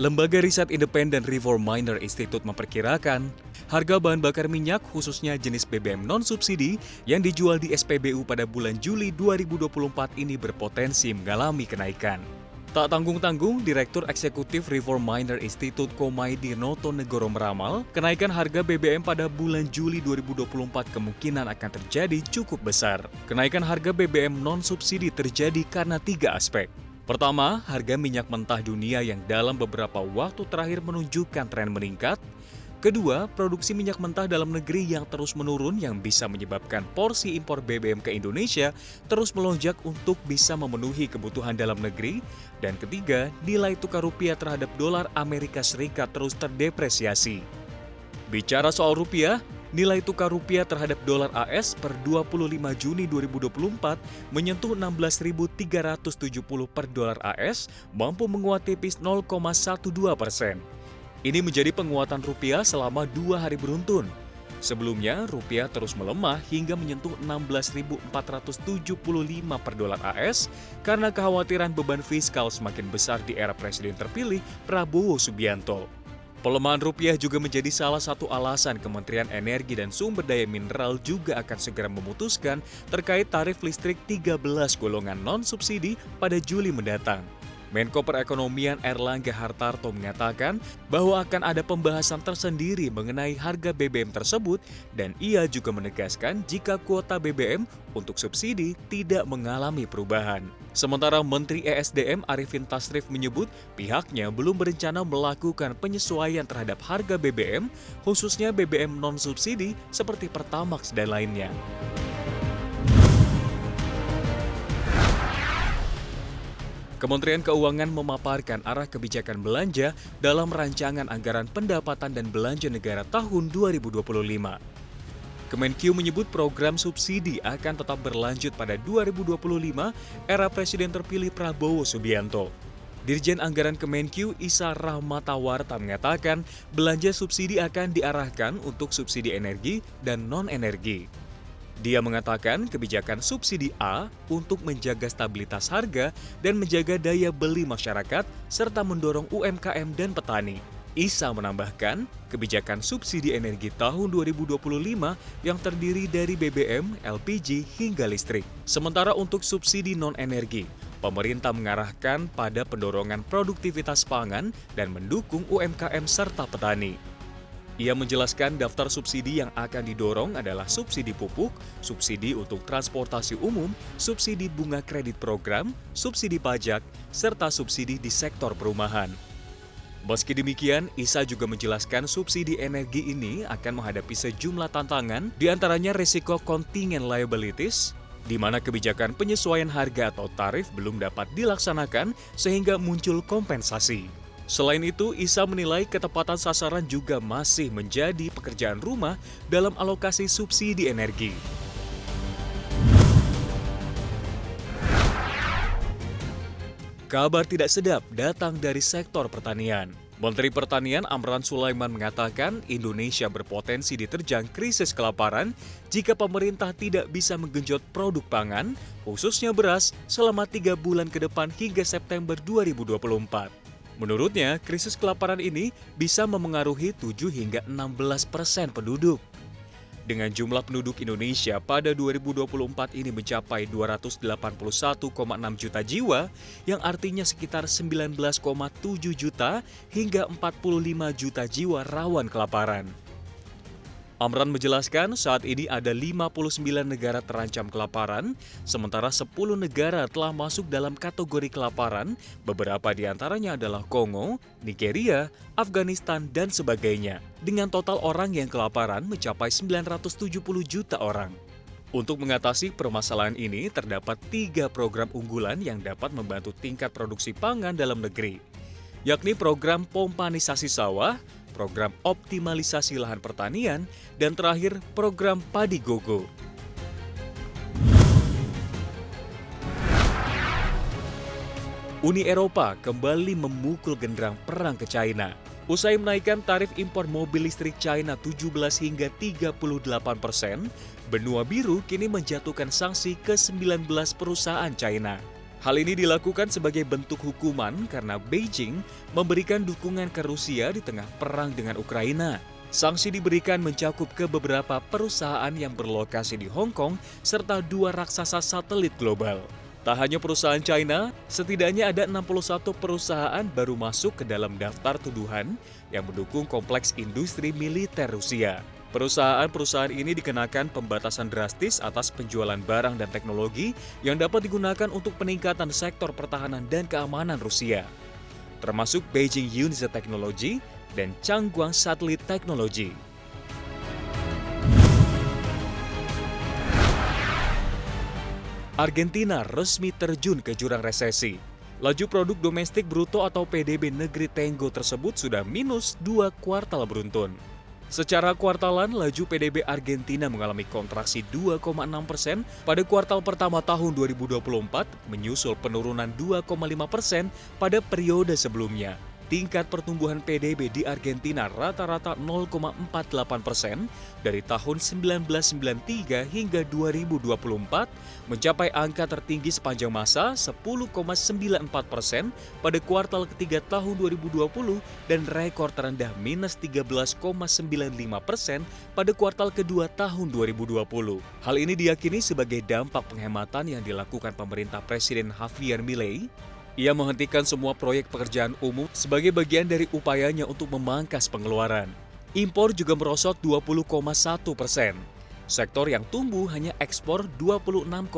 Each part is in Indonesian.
Lembaga riset independen Reforminer Institute memperkirakan harga bahan bakar minyak khususnya jenis BBM non-subsidi yang dijual di SPBU pada bulan Juli 2024 ini berpotensi mengalami kenaikan. Tak tanggung-tanggung, Direktur Eksekutif Reforminer Institute Komaydi Noto Negoro meramal, kenaikan harga BBM pada bulan Juli 2024 kemungkinan akan terjadi cukup besar. Kenaikan harga BBM non-subsidi terjadi karena 3 aspek. Pertama, harga minyak mentah dunia yang dalam beberapa waktu terakhir menunjukkan tren meningkat. Kedua, produksi minyak mentah dalam negeri yang terus menurun yang bisa menyebabkan porsi impor BBM ke Indonesia terus melonjak untuk bisa memenuhi kebutuhan dalam negeri. Dan ketiga, nilai tukar rupiah terhadap dolar Amerika Serikat terus terdepresiasi. Bicara soal rupiah, nilai tukar rupiah terhadap dolar AS per 25 Juni 2024 menyentuh 16.370 per dolar AS, mampu menguat tipis 0,12%. Ini menjadi penguatan rupiah selama 2 hari beruntun. Sebelumnya, rupiah terus melemah hingga menyentuh 16.475 per dolar AS karena kekhawatiran beban fiskal semakin besar di era Presiden terpilih Prabowo Subianto. Pelemahan rupiah juga menjadi salah satu alasan Kementerian Energi dan Sumber Daya Mineral juga akan segera memutuskan terkait tarif listrik 13 golongan non-subsidi pada Juli mendatang. Menko Perekonomian Airlangga Hartarto mengatakan bahwa akan ada pembahasan tersendiri mengenai harga BBM tersebut dan ia juga menegaskan jika kuota BBM untuk subsidi tidak mengalami perubahan. Sementara Menteri ESDM Arifin Tasrif menyebut pihaknya belum berencana melakukan penyesuaian terhadap harga BBM, khususnya BBM non-subsidi seperti Pertamax dan lainnya. Kementerian Keuangan memaparkan arah kebijakan belanja dalam rancangan anggaran pendapatan dan belanja negara tahun 2025. Kemenkyu menyebut program subsidi akan tetap berlanjut pada 2025 era Presiden terpilih Prabowo Subianto. Dirjen Anggaran Kemenkyu Isa Rahmatawarta mengatakan belanja subsidi akan diarahkan untuk subsidi energi dan non-energi. Dia mengatakan kebijakan subsidi A untuk menjaga stabilitas harga dan menjaga daya beli masyarakat serta mendorong UMKM dan petani. Isa menambahkan kebijakan subsidi energi tahun 2025 yang terdiri dari BBM, LPG hingga listrik. Sementara untuk subsidi non-energi, pemerintah mengarahkan pada pendorongan produktivitas pangan dan mendukung UMKM serta petani. Ia menjelaskan daftar subsidi yang akan didorong adalah subsidi pupuk, subsidi untuk transportasi umum, subsidi bunga kredit program, subsidi pajak, serta subsidi di sektor perumahan. Meski demikian, Isa juga menjelaskan subsidi energi ini akan menghadapi sejumlah tantangan, diantaranya risiko contingent liabilities, di mana kebijakan penyesuaian harga atau tarif belum dapat dilaksanakan sehingga muncul kompensasi. Selain itu, Isa menilai ketepatan sasaran juga masih menjadi pekerjaan rumah dalam alokasi subsidi energi. Kabar tidak sedap datang dari sektor pertanian. Menteri Pertanian Amran Sulaiman mengatakan Indonesia berpotensi diterjang krisis kelaparan jika pemerintah tidak bisa menggenjot produk pangan, khususnya beras, selama 3 bulan ke depan hingga September 2024. Menurutnya, krisis kelaparan ini bisa memengaruhi 7 hingga 16% penduduk. Dengan jumlah penduduk Indonesia pada 2024 ini mencapai 281,6 juta jiwa, yang artinya sekitar 19,7 juta hingga 45 juta jiwa rawan kelaparan. Amran menjelaskan saat ini ada 59 negara terancam kelaparan, sementara 10 negara telah masuk dalam kategori kelaparan, beberapa di antaranya adalah Kongo, Nigeria, Afghanistan, dan sebagainya. Dengan total orang yang kelaparan mencapai 970 juta orang. Untuk mengatasi permasalahan ini, terdapat 3 program unggulan yang dapat membantu tingkat produksi pangan dalam negeri, yakni program pompanisasi sawah, program optimalisasi lahan pertanian, dan terakhir program Padi Gogo. Uni Eropa kembali memukul genderang perang ke China. Usai menaikkan tarif impor mobil listrik China 17 hingga 38%, benua biru kini menjatuhkan sanksi ke 19 perusahaan China. Hal ini dilakukan sebagai bentuk hukuman karena Beijing memberikan dukungan ke Rusia di tengah perang dengan Ukraina. Sanksi diberikan mencakup ke beberapa perusahaan yang berlokasi di Hong Kong serta 2 raksasa satelit global. Tak hanya perusahaan China, setidaknya ada 61 perusahaan baru masuk ke dalam daftar tuduhan yang mendukung kompleks industri militer Rusia. Perusahaan-perusahaan ini dikenakan pembatasan drastis atas penjualan barang dan teknologi yang dapat digunakan untuk peningkatan sektor pertahanan dan keamanan Rusia, termasuk Beijing United Technology dan Changguang Satellite Technology. Argentina resmi terjun ke jurang resesi. Laju produk domestik bruto atau PDB negeri tenggo tersebut sudah minus 2 kuartal beruntun. Secara kuartalan, laju PDB Argentina mengalami kontraksi 2,6% pada kuartal pertama tahun 2024, menyusul penurunan 2,5% pada periode sebelumnya. Tingkat pertumbuhan PDB di Argentina rata-rata 0,48% dari tahun 1993 hingga 2024 mencapai angka tertinggi sepanjang masa 10,94% pada kuartal ketiga tahun 2020 dan rekor terendah minus 13,95% pada kuartal kedua tahun 2020. Hal ini diyakini sebagai dampak penghematan yang dilakukan pemerintah Presiden Javier Milei. Ia menghentikan semua proyek pekerjaan umum sebagai bagian dari upayanya untuk memangkas pengeluaran. Impor juga merosot 20,1%. Sektor yang tumbuh hanya ekspor 26,1%.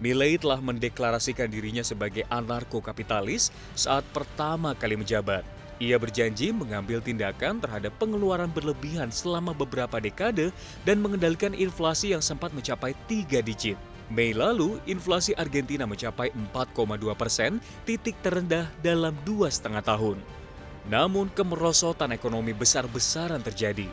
Milei telah mendeklarasikan dirinya sebagai anarko-kapitalis saat pertama kali menjabat. Ia berjanji mengambil tindakan terhadap pengeluaran berlebihan selama beberapa dekade dan mengendalikan inflasi yang sempat mencapai 3 digit. Mei lalu, inflasi Argentina mencapai 4,2%, titik terendah dalam 2,5 tahun. Namun kemerosotan ekonomi besar-besaran terjadi.